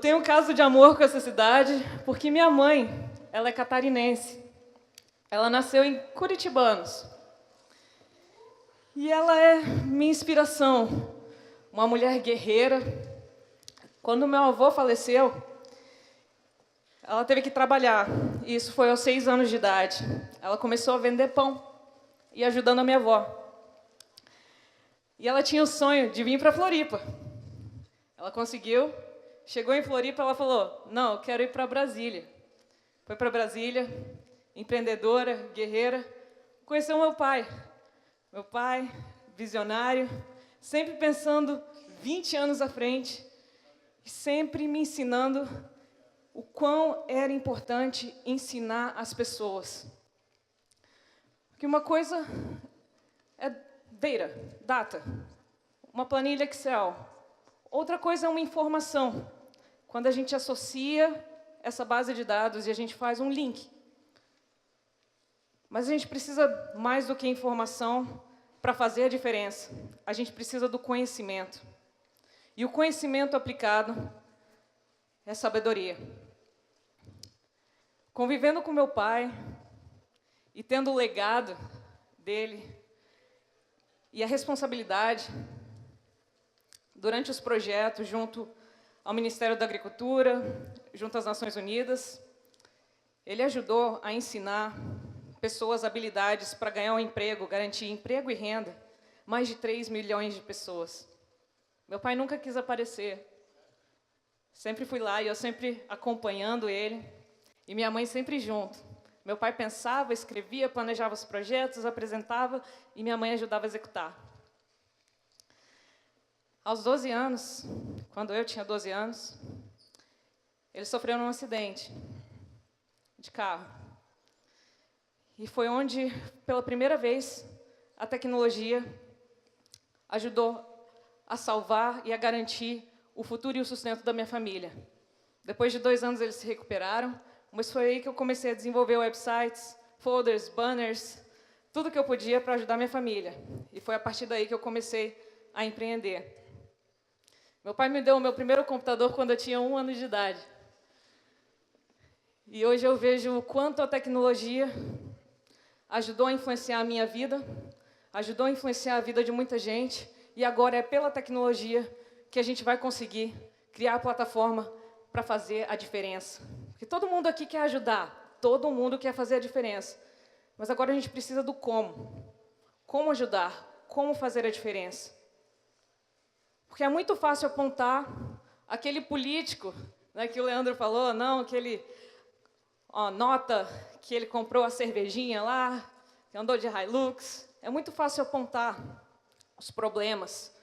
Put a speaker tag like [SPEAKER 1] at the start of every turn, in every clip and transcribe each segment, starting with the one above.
[SPEAKER 1] tenho um caso de amor com essa cidade porque minha mãe, ela é catarinense. Ela nasceu em Curitibanos. E ela é minha inspiração, uma mulher guerreira. Quando meu avô faleceu, ela teve que trabalhar. E isso foi aos 6 anos de idade. Ela começou a vender pão e ajudando a minha avó. E ela tinha o sonho de vir para Floripa. Ela conseguiu, chegou em Floripa, ela falou, não, eu quero ir para Brasília. Foi para Brasília, empreendedora, guerreira, conheceu meu pai. Meu pai, visionário, sempre pensando 20 anos à frente, e sempre me ensinando o quão era importante ensinar as pessoas. Porque uma coisa é data, uma planilha Excel. Outra coisa é uma informação, quando a gente associa essa base de dados e a gente faz um link. Mas a gente precisa mais do que informação para fazer a diferença. A gente precisa do conhecimento. E o conhecimento aplicado é sabedoria. Convivendo com meu pai e tendo o legado dele e a responsabilidade durante os projetos junto ao Ministério da Agricultura, junto às Nações Unidas, ele ajudou a ensinar pessoas habilidades para ganhar um emprego, garantir emprego e renda, mais de 3 milhões de pessoas. Meu pai nunca quis aparecer. Sempre fui lá e eu sempre acompanhando ele, e minha mãe sempre junto. Meu pai pensava, escrevia, planejava os projetos, apresentava, e minha mãe ajudava a executar. Aos 12 anos, quando eu tinha 12 anos, ele sofreu num acidente de carro. E foi onde, pela primeira vez, a tecnologia ajudou a salvar e a garantir o futuro e o sustento da minha família. Depois de 2 anos, eles se recuperaram, mas foi aí que eu comecei a desenvolver websites, folders, banners, tudo que eu podia para ajudar minha família. E foi a partir daí que eu comecei a empreender. Meu pai me deu o meu primeiro computador quando eu tinha 1 ano de idade. E hoje eu vejo o quanto a tecnologia ajudou a influenciar a minha vida, ajudou a influenciar a vida de muita gente, e agora é pela tecnologia que a gente vai conseguir criar a plataforma para fazer a diferença. Porque todo mundo aqui quer ajudar, todo mundo quer fazer a diferença. Mas agora a gente precisa do como. Como ajudar, como fazer a diferença. Porque é muito fácil apontar aquele político, né, que o Leandro falou, não, aquele nota que ele comprou a cervejinha lá, que andou de Hilux. É muito fácil apontar os problemas,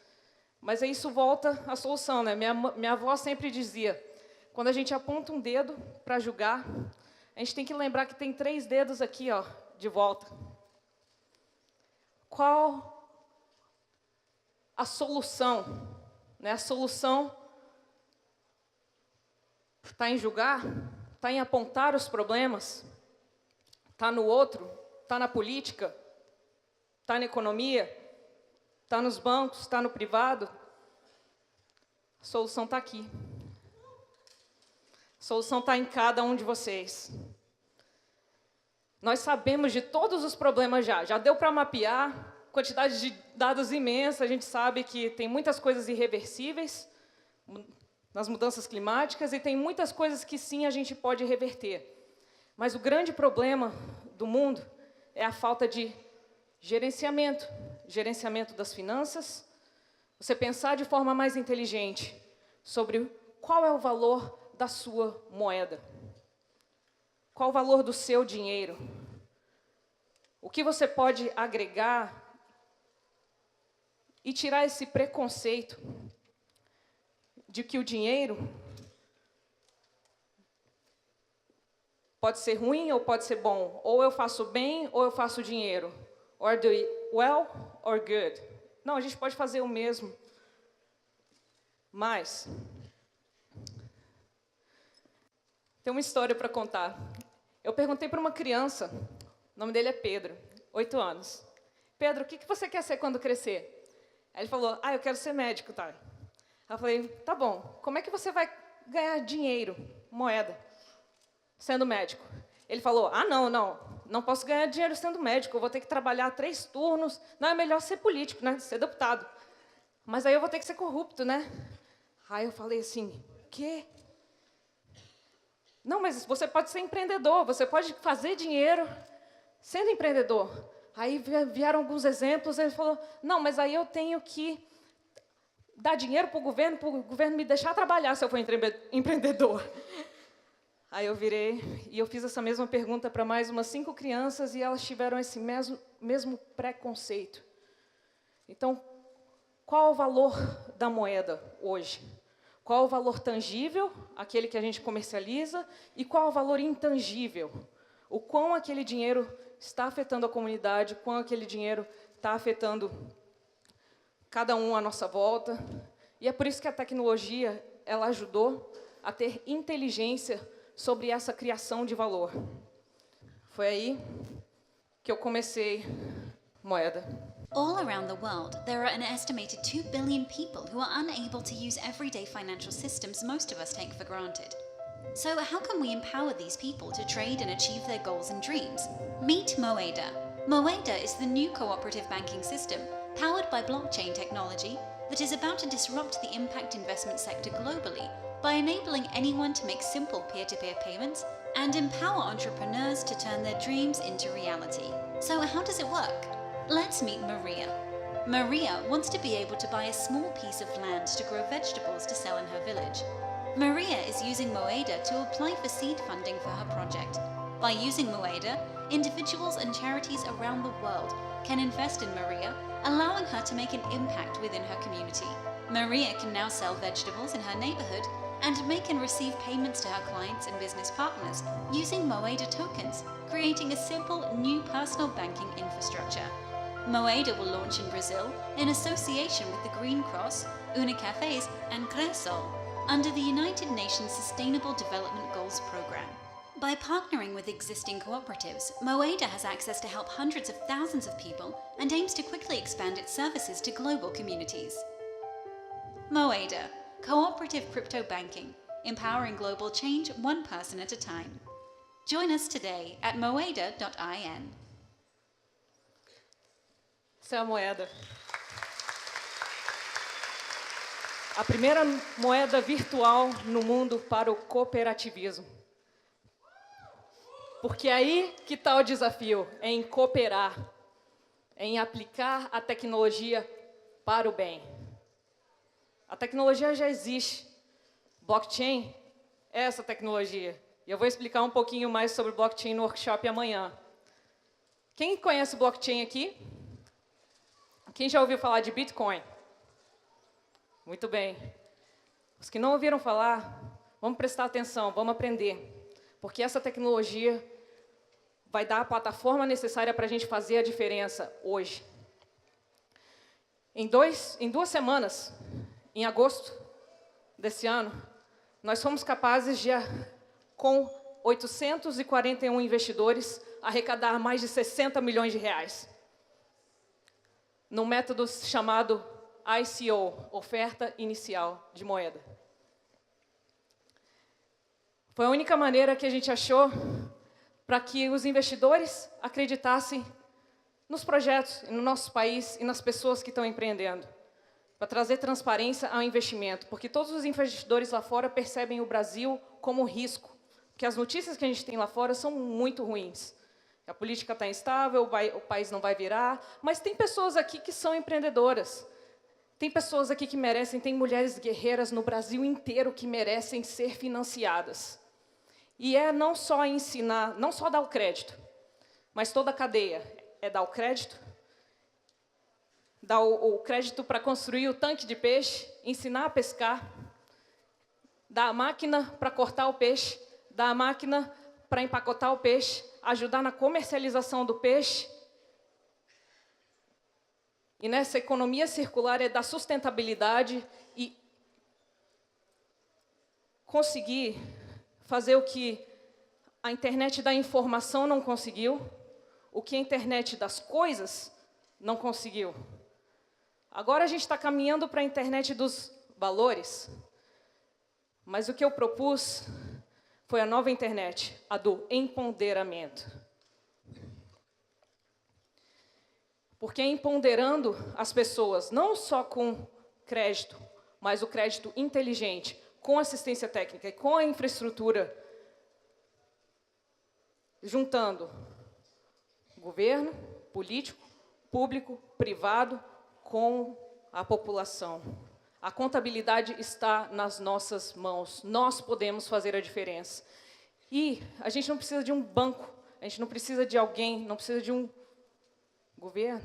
[SPEAKER 1] mas aí isso volta à solução, né? Minha avó sempre dizia, quando a gente aponta um dedo para julgar, a gente tem que lembrar que tem 3 dedos aqui, ó, de volta. Qual a solução? Né? A solução está em julgar? Está em apontar os problemas? Está no outro? Está na política? Está na economia? Está nos bancos? Está no privado? A solução está aqui. A solução está em cada um de vocês. Nós sabemos de todos os problemas já. Já deu para mapear quantidade de dados imensa. A gente sabe que tem muitas coisas irreversíveis nas mudanças climáticas e tem muitas coisas que sim a gente pode reverter. Mas o grande problema do mundo é a falta de gerenciamento. Gerenciamento das finanças. Você pensar de forma mais inteligente sobre qual é o valor da sua moeda. Qual o valor do seu dinheiro? O que você pode agregar e tirar esse preconceito de que o dinheiro pode ser ruim ou pode ser bom. Ou eu faço bem ou eu faço dinheiro. Or do well or good. Não, a gente pode fazer o mesmo. Mas tem uma história para contar. Eu perguntei para uma criança, o nome dele é Pedro, 8 anos. Pedro, o que você quer ser quando crescer? Aí ele falou, eu quero ser médico, tá? Aí eu falei, tá bom, como é que você vai ganhar dinheiro, moeda, sendo médico. Ele falou, não posso ganhar dinheiro sendo médico, eu vou ter que trabalhar 3 turnos, não, é melhor ser político, né, ser deputado. Mas aí eu vou ter que ser corrupto, né? Aí eu falei assim, quê? Não, mas você pode ser empreendedor, você pode fazer dinheiro sendo empreendedor. Aí vieram alguns exemplos, ele falou, não, mas aí eu tenho que dar dinheiro para o governo me deixar trabalhar se eu for empreendedor. Aí eu virei e eu fiz essa mesma pergunta para mais umas 5 crianças e elas tiveram esse mesmo preconceito. Então, qual o valor da moeda hoje? Qual o valor tangível, aquele que a gente comercializa, e qual o valor intangível? O quão aquele dinheiro está afetando a comunidade, o quão aquele dinheiro está afetando cada um à nossa volta. E é por isso que a tecnologia ela ajudou a ter inteligência sobre essa criação de valor. Foi aí que eu comecei Moeda.
[SPEAKER 2] All around the world, there are an estimated 2 billion people who are unable to use everyday financial systems most of us take for granted. So how can we empower these people to trade and achieve their goals and dreams? Meet Moeda. Moeda is the new cooperative banking system, powered by blockchain technology, that is about to disrupt the impact investment sector globally by enabling anyone to make simple peer-to-peer payments and empower entrepreneurs to turn their dreams into reality. So how does it work? Let's meet Maria. Maria wants to be able to buy a small piece of land to grow vegetables to sell in her village. Maria is using Moeda to apply for seed funding for her project. By using Moeda, individuals and charities around the world can invest in Maria, allowing her to make an impact within her community. Maria can now sell vegetables in her neighborhood and make and receive payments to her clients and business partners using Moeda tokens, creating a simple new personal banking infrastructure. Moeda will launch in Brazil in association with the Green Cross, Unicafés and Cresol under the United Nations Sustainable Development Goals Programme. By partnering with existing cooperatives, Moeda has access to help hundreds of thousands of people and aims to quickly expand its services to global communities. Moeda, cooperative crypto banking, empowering global change one person at a time. Join us today at moeda.in.
[SPEAKER 1] Essa é a moeda. A primeira moeda virtual no mundo para o cooperativismo. Porque aí que está o desafio, é em cooperar, é em aplicar a tecnologia para o bem. A tecnologia já existe. Blockchain é essa tecnologia. E eu vou explicar um pouquinho mais sobre blockchain no workshop amanhã. Quem conhece blockchain aqui? Quem já ouviu falar de Bitcoin? Muito bem. Os que não ouviram falar, vamos prestar atenção, vamos aprender. Porque essa tecnologia vai dar a plataforma necessária para a gente fazer a diferença hoje. Em 2 semanas, em agosto desse ano, nós fomos capazes de, com 841 investidores, arrecadar mais de 60 milhões de reais. Num método chamado ICO, Oferta Inicial de Moeda. Foi a única maneira que a gente achou para que os investidores acreditassem nos projetos, no nosso país e nas pessoas que estão empreendendo. Para trazer transparência ao investimento, porque todos os investidores lá fora percebem o Brasil como risco, porque as notícias que a gente tem lá fora são muito ruins. A política está instável, o país não vai virar, mas tem pessoas aqui que são empreendedoras. Tem pessoas aqui que merecem, tem mulheres guerreiras no Brasil inteiro que merecem ser financiadas. E é não só ensinar, não só dar o crédito, mas toda a cadeia. É dar o crédito, dar o crédito para construir o tanque de peixe, ensinar a pescar, dar a máquina para cortar o peixe, dar a máquina para empacotar o peixe, ajudar na comercialização do peixe. E nessa economia circular é da sustentabilidade e conseguir fazer o que a internet da informação não conseguiu, o que a internet das coisas não conseguiu. Agora a gente está caminhando para a internet dos valores. Mas o que eu propus foi a nova internet, a do empoderamento. Porque empoderando as pessoas, não só com crédito, mas o crédito inteligente, com assistência técnica e com a infraestrutura, juntando governo, político, público, privado, com a população. A contabilidade está nas nossas mãos. Nós podemos fazer a diferença. E a gente não precisa de um banco, a gente não precisa de alguém, não precisa de um governo.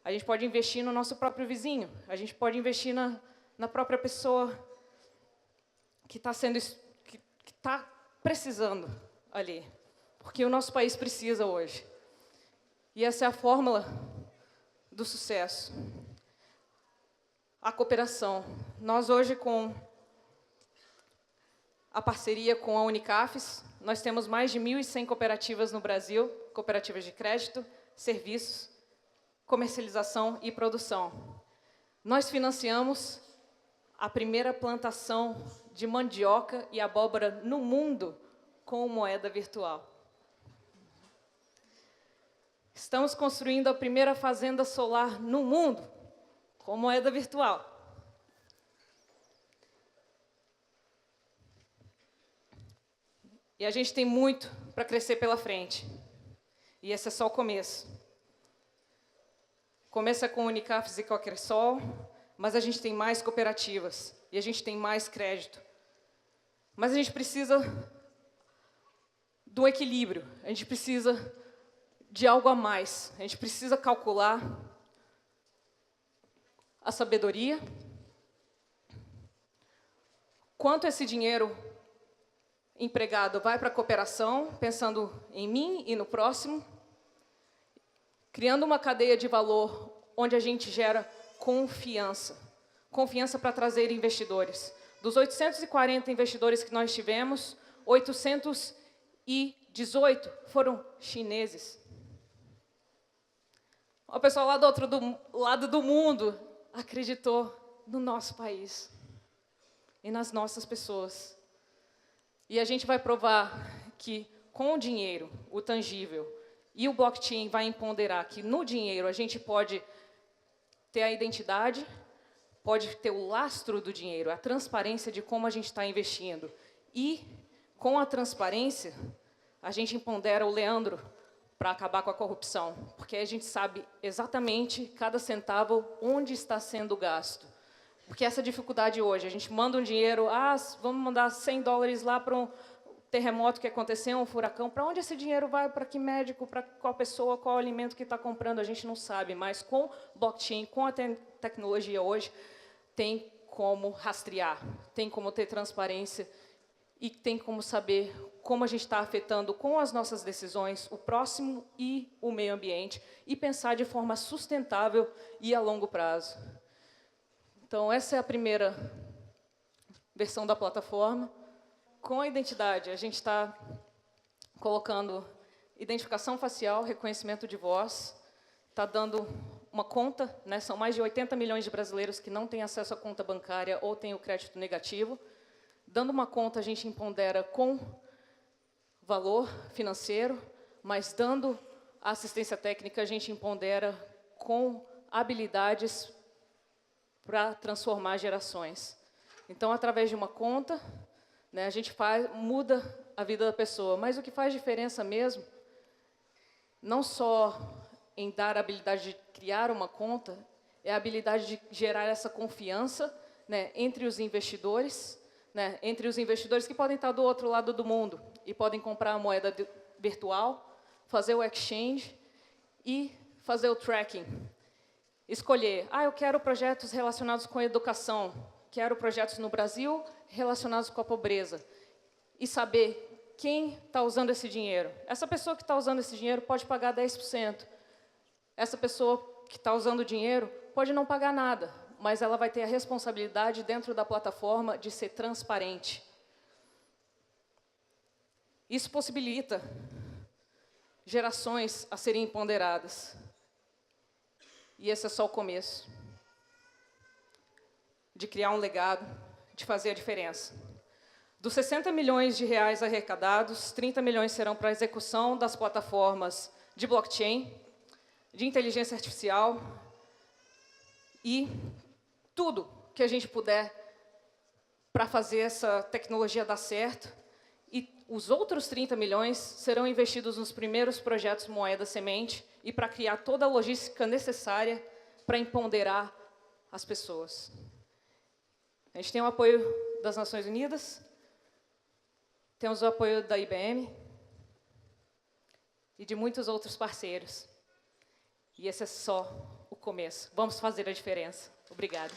[SPEAKER 1] A gente pode investir no nosso próprio vizinho, a gente pode investir na própria pessoa que está precisando ali. Porque o nosso país precisa hoje. E essa é a fórmula do sucesso. A cooperação. Nós hoje, com a parceria com a Unicafes, nós temos mais de 1.100 cooperativas no Brasil, cooperativas de crédito, serviços, comercialização e produção. Nós financiamos a primeira plantação de mandioca e abóbora no mundo com moeda virtual. Estamos construindo a primeira fazenda solar no mundo com moeda virtual. E a gente tem muito para crescer pela frente. E esse é só o começo. Começa com Unicafes e Coquersol, mas a gente tem mais cooperativas e a gente tem mais crédito. Mas a gente precisa do equilíbrio, a gente precisa de algo a mais. A gente precisa calcular a sabedoria, quanto esse dinheiro empregado vai para a cooperação, pensando em mim e no próximo, criando uma cadeia de valor onde a gente gera confiança. Confiança para trazer investidores. Dos 840 investidores que nós tivemos, 818 foram chineses. O pessoal lá do outro lado do mundo acreditou no nosso país e nas nossas pessoas. E a gente vai provar que com o dinheiro, o tangível, e o blockchain vai empoderar que no dinheiro a gente pode ter a identidade, pode ter o lastro do dinheiro, a transparência de como a gente está investindo. E, com a transparência, a gente empodera o Leandro para acabar com a corrupção, porque a gente sabe exatamente, cada centavo, onde está sendo gasto. Porque essa dificuldade hoje, a gente manda um dinheiro, vamos mandar $100 lá para um terremoto que aconteceu, um furacão, para onde esse dinheiro vai, para que médico, para qual pessoa, qual alimento que está comprando, a gente não sabe, mas com blockchain, com a tecnologia hoje, tem como rastrear, tem como ter transparência e tem como saber como a gente está afetando com as nossas decisões o próximo e o meio ambiente e pensar de forma sustentável e a longo prazo. Então, essa é a primeira versão da plataforma. Com a identidade, a gente está colocando identificação facial, reconhecimento de voz, está dando uma conta, né? São mais de 80 milhões de brasileiros que não têm acesso à conta bancária ou têm o crédito negativo. Dando uma conta, a gente empodera com valor financeiro, mas dando assistência técnica, a gente empodera com habilidades para transformar gerações. Então, através de uma conta, né, a gente muda a vida da pessoa. Mas o que faz diferença mesmo, não só em dar a habilidade de criar uma conta, é a habilidade de gerar essa confiança, né, entre os investidores, né, entre os investidores que podem estar do outro lado do mundo e podem comprar a moeda virtual, fazer o exchange e fazer o tracking. Escolher, eu quero projetos relacionados com a educação, quero projetos no Brasil relacionados com a pobreza. E saber quem está usando esse dinheiro. Essa pessoa que está usando esse dinheiro pode pagar 10%. Essa pessoa que está usando o dinheiro pode não pagar nada, mas ela vai ter a responsabilidade dentro da plataforma de ser transparente. Isso possibilita gerações a serem empoderadas. E esse é só o começo de criar um legado, de fazer a diferença. Dos 60 milhões de reais arrecadados, 30 milhões serão para a execução das plataformas de blockchain, de inteligência artificial e tudo que a gente puder para fazer essa tecnologia dar certo. E os outros 30 milhões serão investidos nos primeiros projetos Moeda Semente e para criar toda a logística necessária para empoderar as pessoas. A gente tem o apoio das Nações Unidas, temos o apoio da IBM e de muitos outros parceiros. E esse é só o começo. Vamos fazer a diferença. Obrigada.